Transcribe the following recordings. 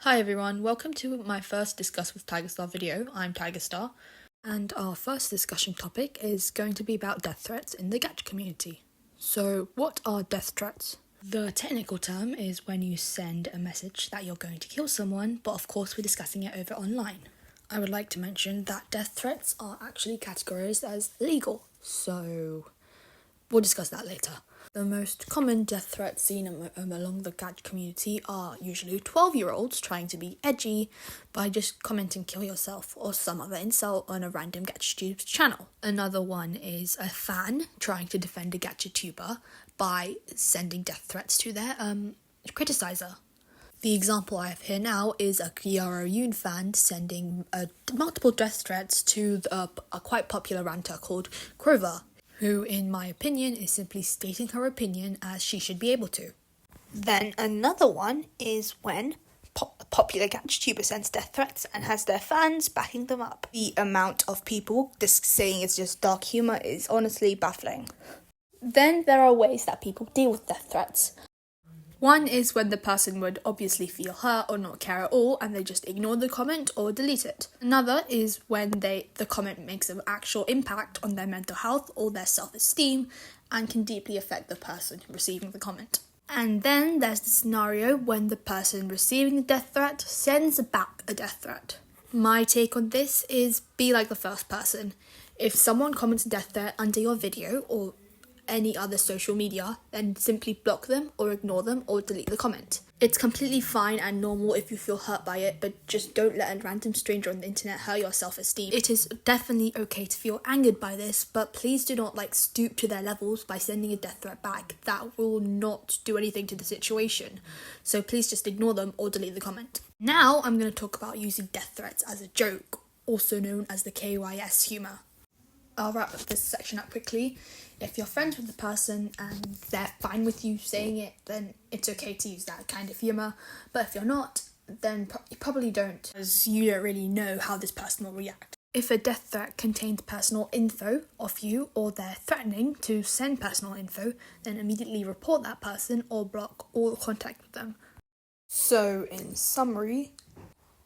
Hi everyone, welcome to my first Discuss with Tigerstar video. I'm Tigerstar, and our first discussion topic is going to be about death threats in the Gacha community. So, what are death threats? The technical term is when you send a message that you're going to kill someone, but of course we're discussing it over online. I would like to mention that death threats are actually categorized as legal, so we'll discuss that later. The most common death threats seen along the Gacha community are usually 12-year-olds trying to be edgy by just commenting kill yourself or some other insult on a random Gachtubers channel. Another one is a fan trying to defend a Gachttuber by sending death threats to their criticizer. The example I have here now is a Kiara Yoon fan sending multiple death threats to a quite popular ranter called Crover, who, in my opinion, is simply stating her opinion as she should be able to. Then another one is when a popular Gachttuber sends death threats and has their fans backing them up. The amount of people just saying it's just dark humour is honestly baffling. Then there are ways that people deal with death threats. One is when the person would obviously feel hurt or not care at all and they just ignore the comment or delete it. Another is when the comment makes an actual impact on their mental health or their self-esteem and can deeply affect the person receiving the comment. And then there's the scenario when the person receiving the death threat sends back a death threat. My take on this is be like the first person. If someone comments a death threat under your video or any other social media, then simply block them or ignore them or delete the comment. It's completely fine and normal if you feel hurt by it, but just don't let a random stranger on the internet hurt your self-esteem. It is definitely okay to feel angered by this, but please do not stoop to their levels by sending a death threat back. That will not do anything to the situation. So please just ignore them or delete the comment. Now I'm going to talk about using death threats as a joke, also known as the KYS humour. I'll wrap this section up quickly. If you're friends with the person and they're fine with you saying it, then it's okay to use that kind of humour. But if you're not, then you probably don't, as you don't really know how this person will react. If a death threat contains personal info of you or they're threatening to send personal info, then immediately report that person or block all contact with them. So, in summary,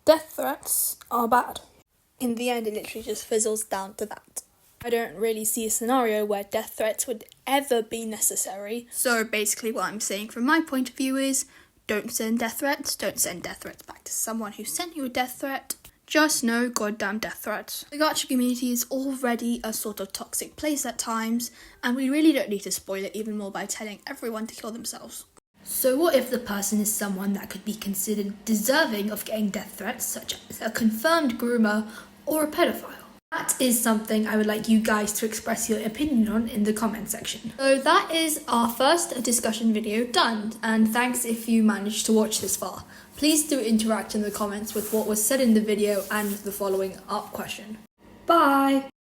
death threats are bad. In the end, it literally just fizzles down to that. I don't really see a scenario where death threats would ever be necessary. So basically what I'm saying from my point of view is, don't send death threats back to someone who sent you a death threat. Just no goddamn death threats. The Gacha community is already a sort of toxic place at times, and we really don't need to spoil it even more by telling everyone to kill themselves. So what if the person is someone that could be considered deserving of getting death threats, such as a confirmed groomer or a pedophile? That is something I would like you guys to express your opinion on in the comment section. So that is our first discussion video done, and thanks if you managed to watch this far. Please do interact in the comments with what was said in the video and the following up question. Bye!